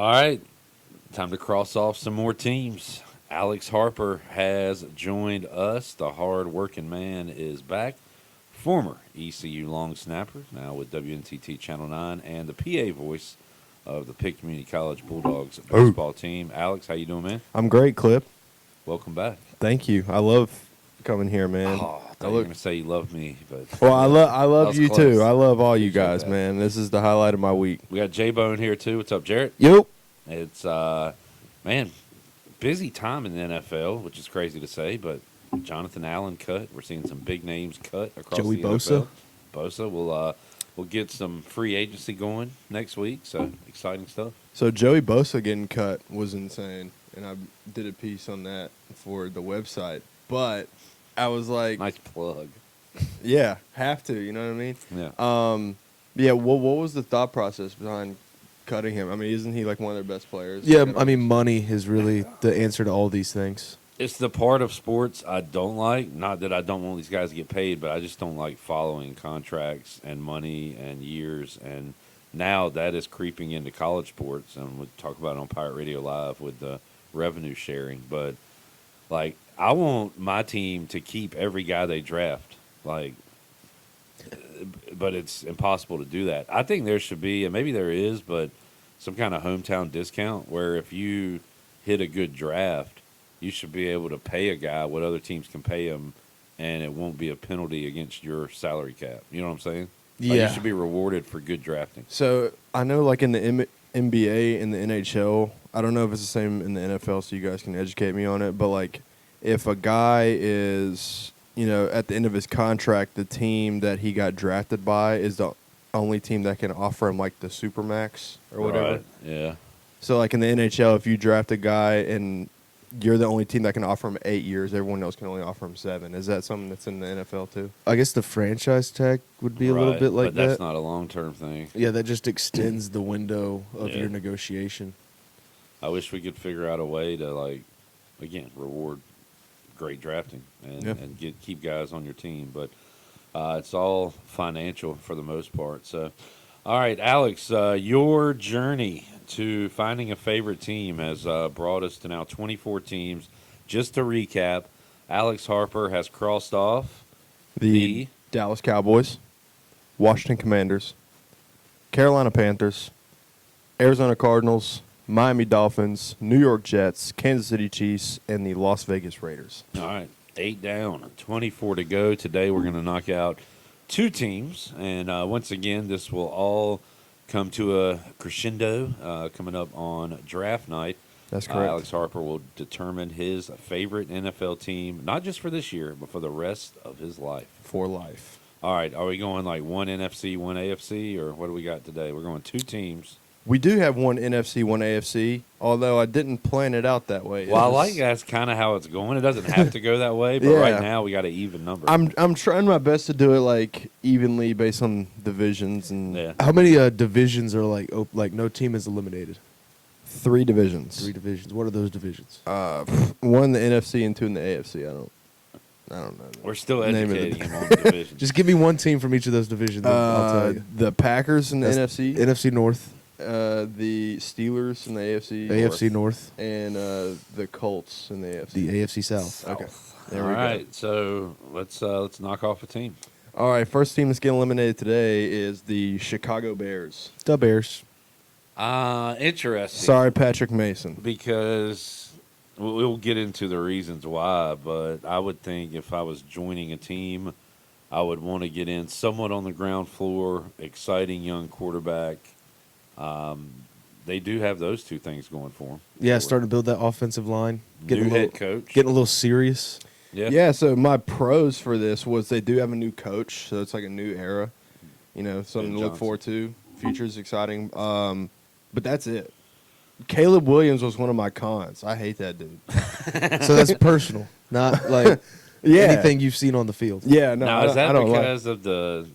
All right, time to cross off some more teams. Alex Harper has joined us. The hard-working man is back. Former ECU long snapper, now with WNCT Channel 9, and the PA voice of the Pitt Community College Bulldogs baseball team. Alex, how you doing, man? I'm great, Clip. Welcome back. Thank you. I love coming here, man. Oh, I thought you were going to say you love me, but Well, I love was you close. too. I love all you Appreciate guys, that. man. This is the highlight of my week. we got J-Bone here, too. What's up, Jarrett? Yup. It's, man, busy time in the NFL, which is crazy to say, but Jonathan Allen cut. We're seeing some big names cut across Joey the Bosa. NFL. Bosa we'll get some free agency going next week, so exciting stuff. So Joey Bosa getting cut was insane, and I did a piece on that for the website. But I was like, Nice plug. yeah, have to. You know what I mean? Yeah. Yeah. What was the thought process behind cutting him? I mean, isn't he like one of their best players? Yeah, I mean, money is really the answer to all these things. It's the part of sports I don't like. Not that I don't want these guys to get paid, but I just don't like following contracts and money and years. And now that is creeping into college sports, and we'll talk about it on Pirate Radio Live with the revenue sharing. But, like, I want my team to keep every guy they draft. Like, but it's impossible to do that. I think there should be, and maybe there is, but some kind of hometown discount where if you hit a good draft, you should be able to pay a guy what other teams can pay him, and it won't be a penalty against your salary cap. You know what I'm saying? Like, Yeah. you should be rewarded for good drafting. So I know, like in the NBA and the NHL, I don't know if it's the same in the NFL, so you guys can educate me on it. But like, if a guy is, at the end of his contract, the team that he got drafted by is the only team that can offer him like the supermax or whatever. Right. Yeah. So like in the NHL, if you draft a guy and you're the only team that can offer him 8 years, everyone else can only offer him 7. Is that something that's in the NFL too? I guess the franchise tag would be a little Right, bit like but that's that. not a long-term thing. Yeah, that just extends the window of Yeah. your negotiation. I wish we could figure out a way to, like, again, reward great drafting and, Yeah. and keep guys on your team. But it's all financial for the most part. So, all right, Alex, your journey to finding a favorite team has brought us to now 24 teams. Just to recap, Alex Harper has crossed off The Dallas Cowboys, Washington Commanders, Carolina Panthers, Arizona Cardinals, Miami Dolphins, New York Jets, Kansas City Chiefs, and the Las Vegas Raiders. All right, 8 down, 24 to go. Today we're going to knock out 2 teams. And once again, this will all come to a crescendo coming up on draft night. That's correct. Alex Harper will determine his favorite NFL team, not just for this year, but for the rest of his life. For life. All right, are we going like one NFC, one AFC, or what do we got today? We're going 2 teams. We do have one NFC, one AFC, although I didn't plan it out that way. Well, I like that's kind of how it's going. It doesn't have to go that way, but Yeah. right now we got an even number. I'm trying my best to do it like evenly based on divisions and Yeah. How many divisions are like no team is eliminated? 3 divisions. 3 divisions. What are those divisions? One in the NFC and 2 in the AFC. I don't know. We're still Name of educating the- him on the division. Just give me one team from each of those divisions. and I'll tell you. The Packers in the That's NFC, NFC North, the Steelers in the AFC, AFC North, and the Colts in the AFC. the AFC South. Okay. There All we go. right, so let's knock off a team. All right, first team that's getting eliminated today is the Chicago Bears. The Bears. Interesting. Sorry, Patrick Mason. Because we'll get into the reasons why, but I would think if I was joining a team, I would want to get in somewhat on the ground floor, exciting young quarterback. They do have those 2 things going for them. Yeah, starting to build that offensive line. New a little, head coach. Getting a little serious. Yeah, so my pros for this was they do have a new coach, so it's like a new era. Something Ben to look Johnson. forward to. Future's exciting. But that's it. Caleb Williams was one of my cons. I hate that dude. So that's personal, not like Yeah. anything you've seen on the field. Yeah, no, Now, is I that don't like. because of the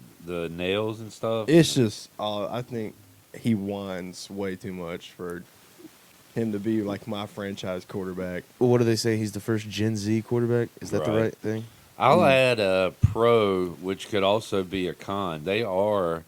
nails and stuff? It's just, I think he whines way too much for him to be like my franchise quarterback. Well, what do they say? He's the first Gen Z quarterback. Is that the Right. right thing? I'll add a pro, which could also be a con. They are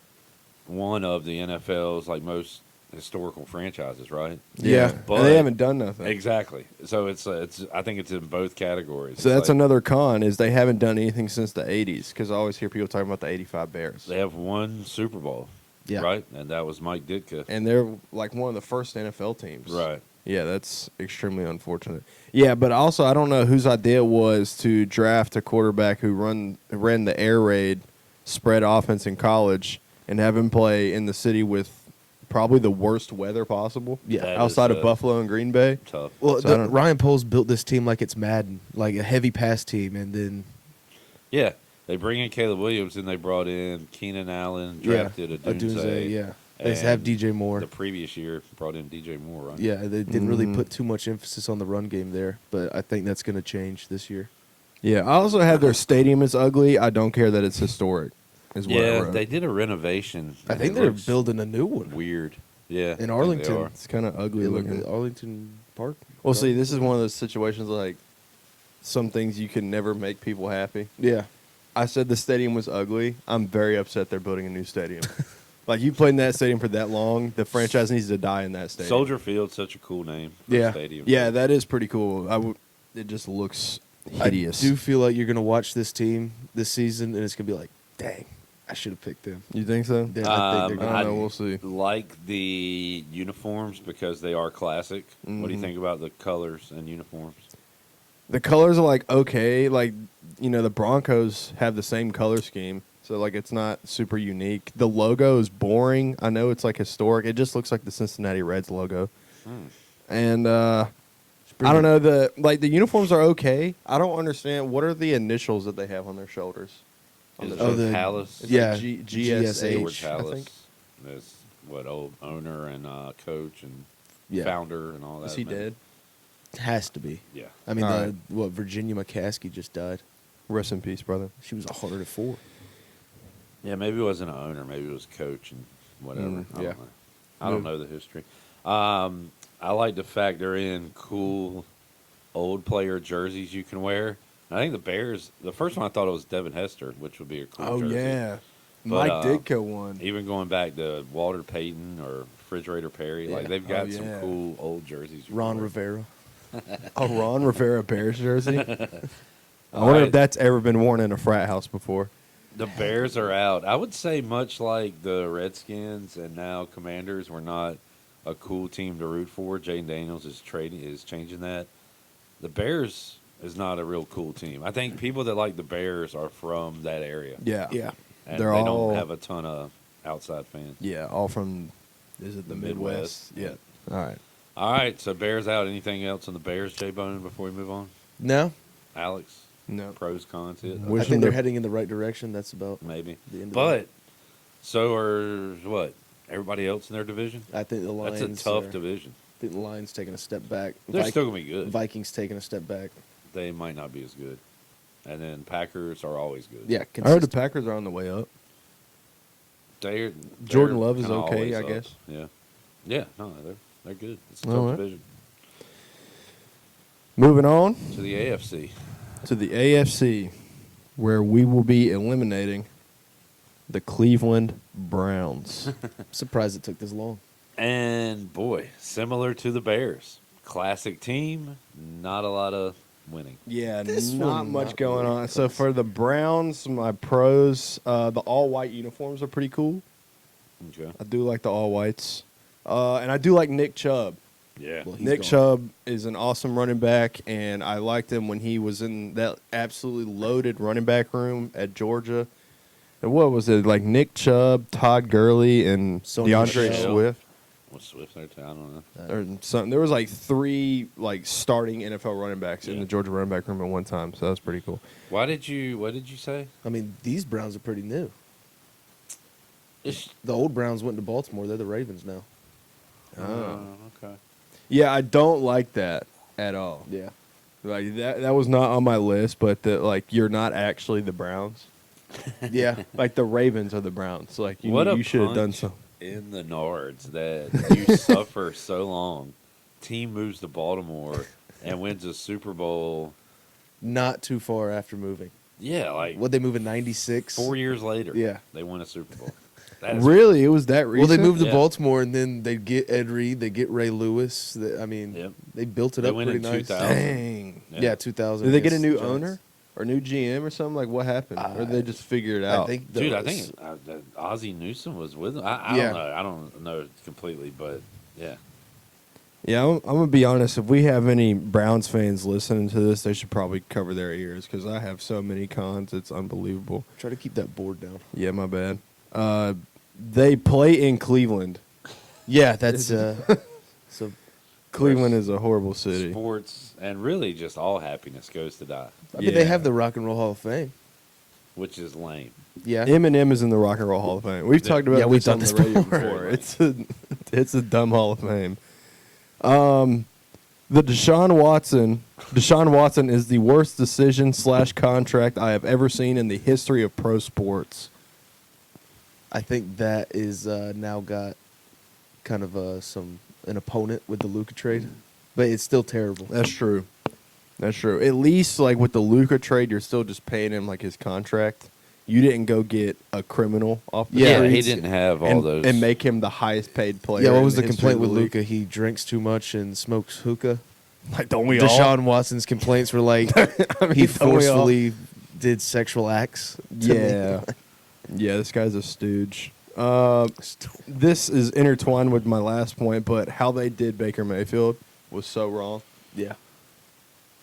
one of the NFL's like most historical franchises, right? Yeah, But and they haven't done nothing. Exactly. So it's I think it's in both categories. So It's that's like another con is they haven't done anything since the '80s. Because I always hear people talking about the '85 Bears, they have one Super Bowl, Yeah. right, and that was Mike Ditka, and they're like one of the first NFL teams. right? Yeah, that's extremely unfortunate. Yeah, but also I don't know whose idea it was to draft a quarterback who ran the air raid spread offense in college and have him play in the city with probably the worst weather possible. Yeah. That outside is, of Buffalo and Green Bay. Tough. Well, So I don't- Ryan Poles built this team like it's Madden, like a heavy pass team, and then Yeah, they bring in Caleb Williams and they brought in Keenan Allen, drafted a Dunze. yeah. They have and DJ Moore. The previous year brought in DJ Moore, right? Yeah, they didn't really Mhm. put too much emphasis on the run game there, but I think that's going to change this year. Yeah, I also have their stadium is ugly. I don't care that it's historic. Is what I Yeah, wrote. they did a renovation. I and think it they're looks building a new one weird. Yeah, I think in they Arlington. are. It's kind of ugly looking. Arlington Park. Well, see, this is one of those situations like some things you can never make people happy. Yeah, I said the stadium was ugly. I'm very upset they're building a new stadium. Like you played in that stadium for that long, the franchise needs to die in that stadium. Soldier Field's such a cool name for Yeah. a stadium. Yeah, that is pretty cool. It just looks hideous. I do feel like you're going to watch this team this season, and it's going to be like, dang, I should have picked them. You think so? Yeah, I think I they're don't gonna. know. We'll see. like the uniforms because they are classic. What do you Mhm. think about the colors and uniforms? The colors are like okay, like the Broncos have the same color scheme, so like it's not super unique. The logo is boring. I know it's like historic. It just looks like the Cincinnati Reds logo. And I don't know, the uniforms are okay. I don't understand what are the initials that they have on their shoulders. Is the- it the- Hallis? It's Yeah, like GSH, George I Hallis think. is what old owner and coach and Yeah. founder and all that. Is he man. dead? Has to be. Yeah. I mean, All right. Virginia McCaskey just died. Rest in peace, brother. She was 104. Yeah, maybe it wasn't an owner. Maybe it was coach and whatever. I yeah. don't know. I don't know the history. I like to factor in cool old player jerseys you can wear. I think the Bears, the first one I thought it was Devin Hester, which would be a cool jersey. Mike But, Ditka won. Even going back to Walter Payton or Refrigerator Perry, like Yeah. they've got Oh, some yeah. cool old jerseys. you can Ron wear. Rivera. A Ron Rivera Bears jersey. I wonder if that's ever been worn in a frat house before. The Bears are out. I would say much like the Redskins and now Commanders were not a cool team to root for. Jaden Daniels is changing that. The Bears is not a real cool team. I think people that like the Bears are from that area. Yeah. Yeah. And They're they all- don't have a ton of outside fans. Yeah, all from, is it the Midwest. Midwest? Yeah. All right. All right, so Bears out. Anything else on the Bears, J-Bone, before we move on? No, Alex? No. Pros, cons, it? Wish I them think they're the- heading in the right direction. That's about Maybe. the end of But so are what? Everybody else in their division? I think the Lions. That's a tough division. I think the Lions taking a step back. They're still going to be good. Vikings taking a step back. They might not be as good. And then Packers are always good. Yeah, I heard the consistent. Packers are on the way up. They're Jordan Love is kinda okay, always I up. guess. Yeah. Yeah, no, they're good. It's a All tough right. division. Moving on To the AFC. to the AFC, where we will be eliminating the Cleveland Browns. Surprised it took this long. And boy, similar to the Bears. Classic team, not a lot of winning. Yeah, This not one, much not going really on. So close. for the Browns, my pros, the all-white uniforms are pretty cool. Okay. I do like the all-whites. And I do like Nick Chubb. Yeah. Well, he's Nick gone. Chubb is an awesome running back, and I liked him when he was in that absolutely loaded running back room at Georgia. And what was it, like Nick Chubb, Todd Gurley, and Sonny DeAndre Michel. Swift? Was Swift there too? I don't know. Or something. There was like 3 like starting NFL running backs in Yeah. the Georgia running back room at one time, so that was pretty cool. What did you say? I mean, these Browns are pretty new. It's, The old Browns went to Baltimore. They're the Ravens now. okay. Yeah, I don't like that at all. Yeah. Like that was not on my list, but you're not actually the Browns. Yeah. Like the Ravens are the Browns. Like What a you should have done punch so. in the nards that you suffer so long. Team moves to Baltimore and wins a Super Bowl. Not too far after moving. Yeah, like What they move in '96? 4 years later. Yeah. They win a Super Bowl. That's Really? It was that Well, recent? they moved to Yeah. Baltimore, and then they get Ed Reed, they get Ray Lewis. Yep. They built it They up went pretty in nice. 2000. Dang. Yeah, 2000. Did they get a against new the Giants. owner or new GM or something? Like, what happened? Or did they just figure it I out? think Dude, I those- think Ozzie Newsome was with him. I Yeah. don't know. I don't know completely, but yeah. Yeah, I'm going to be honest. If we have any Browns fans listening to this, they should probably cover their ears because I have so many cons. It's unbelievable. Try to keep that board down. Yeah, my bad. They play in Cleveland. Yeah, that's so. Cleveland is a horrible city. Sports and really just all happiness goes to die, I mean, they Yeah. have the Rock and Roll Hall of Fame. which is lame. Yeah, Eminem is in the Rock and Roll Hall of Fame. We've talked about Yeah, we've this on done the this radio before. before. It's a dumb Hall of Fame. The Deshaun Watson is the worst decision / contract I have ever seen in the history of pro sports. I think that is now got kind of an opponent with the Luka trade, but it's still terrible. That's true. That's true. At least like with the Luka trade, you're still just paying him like his contract. You didn't go get a criminal off the Yeah, Yeah, he streets didn't have all and, those. and make him the highest paid player. Yeah, what in was the history complaint of with the league. Luka? He drinks too much and smokes hookah. Like, don't we all? Deshaun Watson's complaints were like I mean, he don't we all? forcefully did sexual acts. to me. Yeah. Yeah, this guy's a stooge. This is intertwined with my last point, but how they did Baker Mayfield was so wrong. Yeah.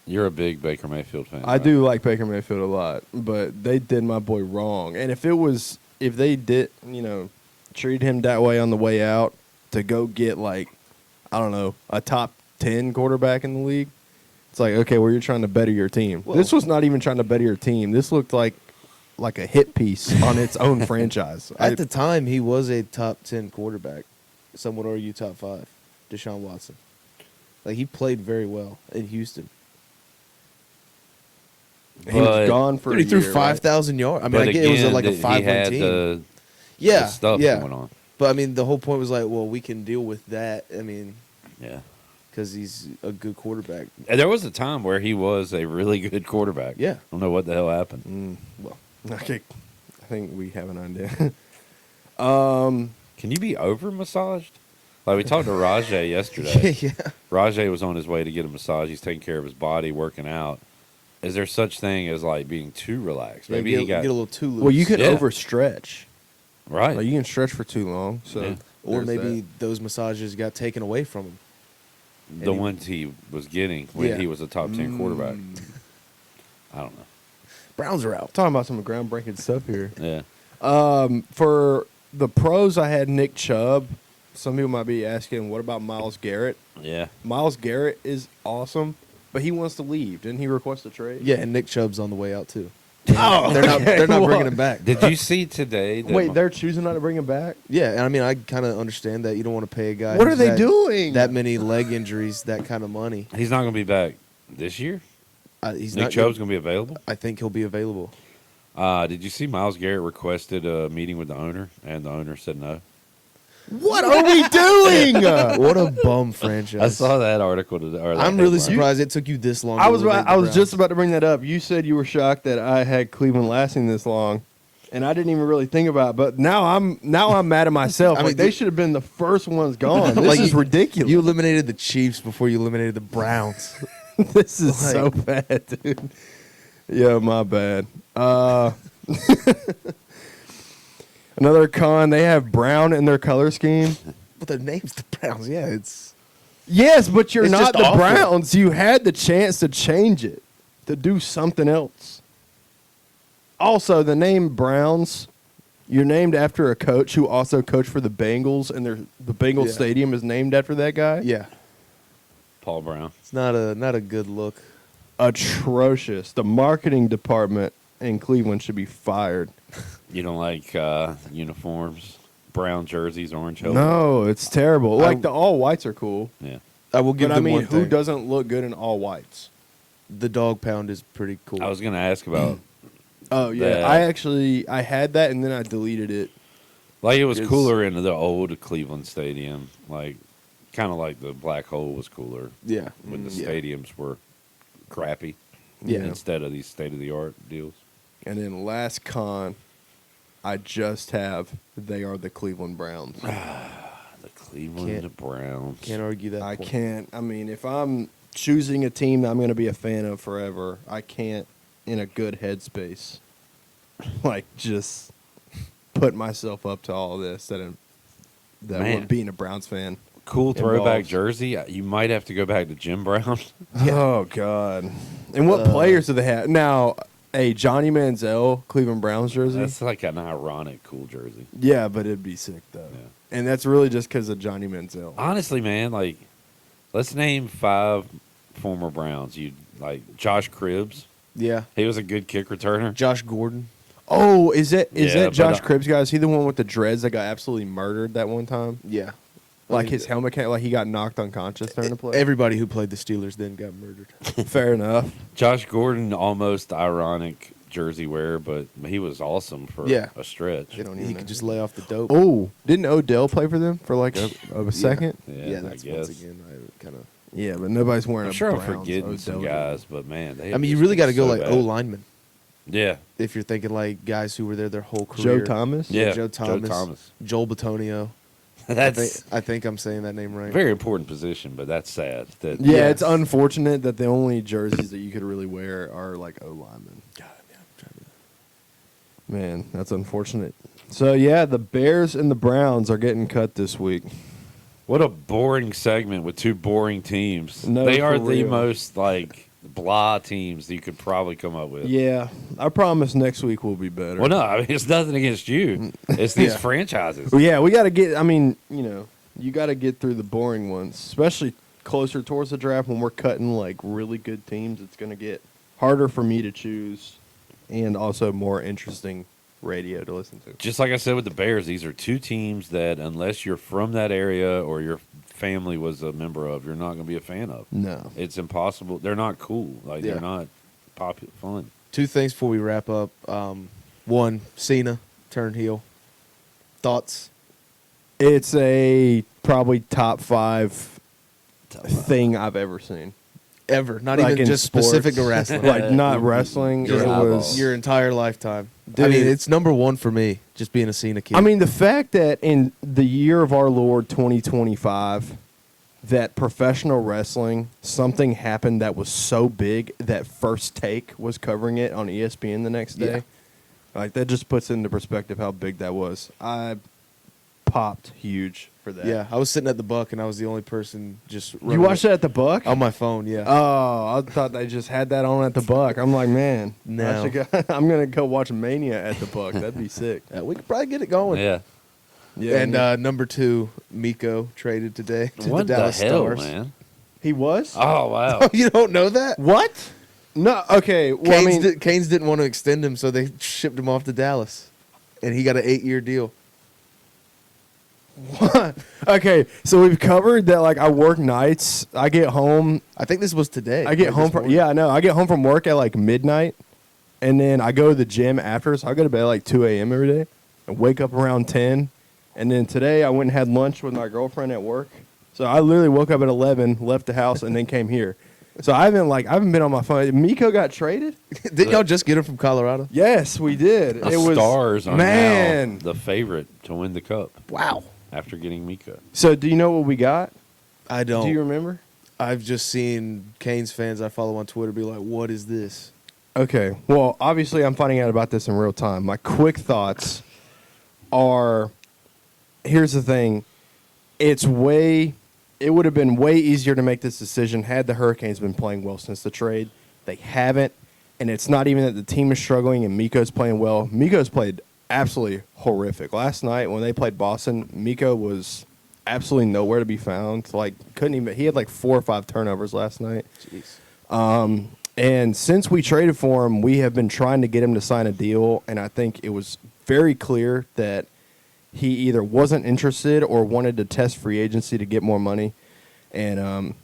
You're a big Baker Mayfield fan. I right? do like Baker Mayfield a lot, but they did my boy wrong. And if they did, treat him that way on the way out to go get like, I don't know, a top 10 quarterback in the league, it's like, okay, well, you're trying to better your team. Well- This was not even trying to better your team. This looked like a hit piece on its own franchise. At the time, he was a top 10 quarterback. Some would argue top 5. Deshaun Watson. Like, he played very well in Houston. he was But- gone for Dude, he a threw year, 5,000 yards. I mean, But I get it was again, like a he 5-win had team. the yeah, stuff yeah. going on. But, I mean, the whole point was like, well, we can deal with that. I mean, Yeah. because he's a good quarterback. And there was a time where he was a really good quarterback. Yeah. I don't know what the hell happened. Well, Okay, I think we have an idea. Can you be over massaged? Like we talked to Rajay yesterday. yeah. Rajay was on his way to get a massage. He's taking care of his body, working out. Is there such thing as like being too relaxed? Maybe get, he got get a little too loose. Well, you can Yeah. overstretch. right. Like, you can stretch for too long. So, Yeah. Or there's maybe that. those massages got taken away from him. The and he- ones he was getting when Yeah. he was a top 10 quarterback. I don't know. Browns are out. talking about some groundbreaking stuff here. Yeah. For the pros, I had Nick Chubb. Some people might be asking, what about Myles Garrett? Yeah. Myles Garrett is awesome, but he wants to leave. Didn't he request a trade? Yeah, and Nick Chubb's on the way out too. Oh, They're not. okay. They're not Well, bringing him back. Did you see today? That Wait, they're choosing not to bring him back? Yeah, and I mean, I kind of understand that you don't want to pay a guy. What are who's they had doing? That many leg injuries, that kind of money. he's not going to be back this year? He's Nick not. Chubb's going to be available? I think he'll be available. Did you see Myles Garrett requested a meeting with the owner, and the owner said no? What are we doing? What a bum franchise! I saw that article today. Or that I'm really headline. surprised it took you this long. I to was eliminate the I was Browns. just about to bring that up. You said you were shocked that I had Cleveland lasting this long, and I didn't even really think about it. But now I'm mad at myself. I mean, Like, they should have been the first ones gone. This Like, is ridiculous. You eliminated the Chiefs before you eliminated the Browns. This is so Like- bad, dude. Yeah, my bad. Another con, they have brown in their color scheme. But their name's the Browns. Yeah, it's Yes, but you're It's not just the awful. Browns. You had the chance to change it, to do something else. Also, the name Browns, you're named after a coach who also coached for the Bengals, and the Bengals Yeah. stadium is named after that guy. yeah. Paul Brown. It's not a good look. Atrocious. The marketing department in Cleveland should be fired. You don't like uniforms, brown jerseys, orange helmets? No, it's terrible. Like, the all whites are cool, Yeah. I will give but I them mean, one who thing. doesn't look good in all whites? The dog pound is pretty cool. I was going to ask about, Oh yeah, That- I had that and then I deleted it. like, it was It's- cooler in the old Cleveland Stadium. Like, kind of like the Black Hole was cooler yeah. when the Yeah. stadiums were crappy Yeah. instead of these state-of-the-art deals. And then last con, I just have they are the Cleveland Browns. The Cleveland Browns. Can't argue that. I point. can't. I mean, if I'm choosing a team that I'm going to be a fan of forever, I can't, in a good headspace, like just put myself up to all this that Man. would being a Browns fan. Cool throwback involves. jersey. You might have to go back to Jim Brown. Oh God! And what players do they have now? A Johnny Manziel Cleveland Browns jersey. That's like an ironic cool jersey. Yeah, but it'd be sick though. Yeah. And that's really just because of Johnny Manziel. Honestly, man, like, let's name 5 former Browns. You like Josh Cribbs. Yeah. He was a good kick returner. Josh Gordon. Oh, is that Yeah, Josh but, Cribbs guy? Is he the one with the dreads that got absolutely murdered that one time? Yeah. Like his helmet, like he got knocked unconscious during the play. Everybody who played the Steelers then got murdered. Fair enough. Josh Gordon, almost ironic jersey wearer, but he was awesome for Yeah. a stretch. They don't He even could know. just lay off the dope. Oh, didn't Odell play for them for like a second? Yeah, that's I once guess. again I kind of. Yeah, but nobody's wearing I'm a sure I'm Browns forgetting some Odell guys, but man, they I mean, you just really got to been go so like bad. O linemen Yeah, if you're thinking like guys who were there their whole career. Joe Thomas. yeah, Joe Thomas. Joel Batonio. That's I think I'm saying that name right. a very important position, but that's sad. That Yeah, Yes. it's unfortunate that the only jerseys that you could really wear are like O linemen. God, yeah, I'm trying to- Man, that's unfortunate. So yeah, the Bears and the Browns are getting cut this week. What a boring segment with 2 boring teams. No, they are for the real. most like blah teams that you could probably come up with. Yeah, I promise next week will be better. Well, no, I mean it's nothing against you. It's these Yeah. franchises. Well, yeah, we got to get. I mean, you got to get through the boring ones, especially closer towards the draft when we're cutting like really good teams. It's going to get harder for me to choose, and also more interesting radio to listen to. Just like I said with the Bears, these are 2 teams that unless you're from that area or your family was a member of, you're not going to be a fan of. No, It's impossible. They're not cool. Like Yeah. they're not popular, fun. 2 things before we wrap up. One, Cena turned heel. Thoughts? it's a probably top 5 thing I've ever seen. Ever. Not Like even in just sports. specific to wrestling. Like not wrestling. Your It eyeballs. was. Your entire lifetime. Dude. I mean, it's number 1 for me, just being a Cena kid. I mean, the fact that in the year of our Lord 2025, that professional wrestling, something happened that was so big that First Take was covering it on ESPN the next day. Yeah. Like, that just puts into perspective how big that was. I popped huge for that. yeah, I was sitting at the Buck, and I was the only person just You running watched it that at the Buck? on my phone, yeah. Oh, I thought they just had that on at the Buck. I'm like, man, No. I'm going to go watch Mania at the Buck. That'd be sick. We could probably get it going. Yeah. Yeah, And number 2, Miko traded today to What the the Dallas hell, Stars. man? he was? Oh wow. Oh, you don't know that? What? No, okay. Well, Canes, I mean, Canes didn't want to extend him, so they shipped him off to Dallas, and he got an 8-year deal. okay, so we've covered that. Like, I work nights. I get home. I think this was today. I get like home this from morning. yeah, I know. I get home from work at like midnight, and then I go to the gym after. So I go to bed at like 2 a.m. every day, and wake up around 10. And then today I went and had lunch with my girlfriend at work. So I literally woke up at 11, left the house, and then came here. So I haven't been on my phone. Miko got traded? Didn't y'all just get him from Colorado? Yes, we did. The it was Stars are man. now the favorite to win the cup Wow. after getting Mika. So do you know what we got? I don't. Do you remember? I've just seen Canes fans I follow on Twitter be like, "What is this?" Okay. Well, obviously, I'm finding out about this in real time. My quick thoughts are: here's the thing. It would have been way easier to make this decision had the Hurricanes been playing well since the trade. They haven't, and it's not even that the team is struggling and Miko's playing well. Miko's played absolutely horrific. Last night when they played Boston, Miko was absolutely nowhere to be found. Like, couldn't even. He had like 4 or 5 turnovers last night. Jeez. And since we traded for him, we have been trying to get him to sign a deal, and I think it was very clear that he either wasn't interested or wanted to test free agency to get more money. And,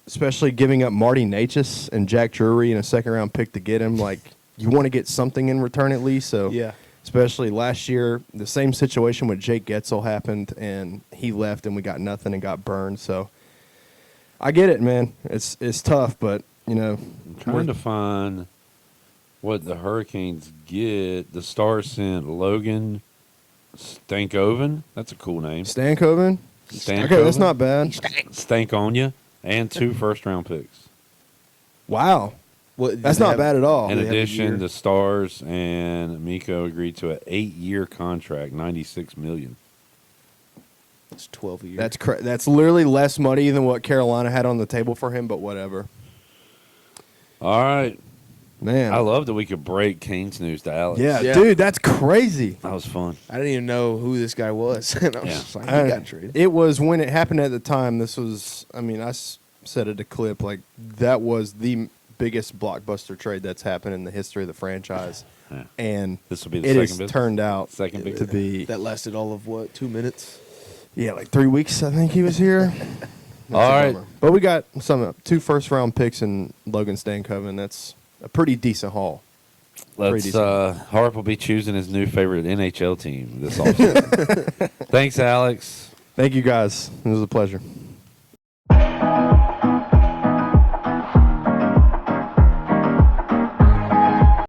especially giving up Marty Natchez and Jack Drury in a second-round pick to get him, like, you want to get something in return at least. So, Yeah. especially last year, the same situation with Jake Getzel happened, and he left, and we got nothing and got burned. So, I get it, man. It's tough, but, I'm trying to find what the Hurricanes get. The Stars sent Logan Stankoven. That's a cool name. Stankoven? Stankoven. Okay, that's not bad. Stankonia. And 2 first-round picks. Wow. What, That's not bad at all. In they have a addition, year? the Stars and Miko agreed to an 8-year contract, $96 million. It's 12 a year. That's literally less money than what Carolina had on the table for him, but whatever. All right. Man. I love that we could break Canes news to Alex. Yeah, Yeah. dude, that's crazy. That was fun. I didn't even know who this guy was. And I was Yeah. just like, he got traded. It was when it happened at the time. This was, I mean, said it a clip. Like, that was the biggest blockbuster trade that's happened in the history of the franchise. Yeah. And This will be the it second has business? turned out Second big to be, That lasted all of what, 2 minutes? yeah, like 3 weeks, I think he was here. All right. But we got 2 first-round picks in Logan Stankoven. That's a pretty decent haul. Let's Harp will be choosing his new favorite NHL team this offseason. Thanks, Alex. Thank you, guys. It was a pleasure.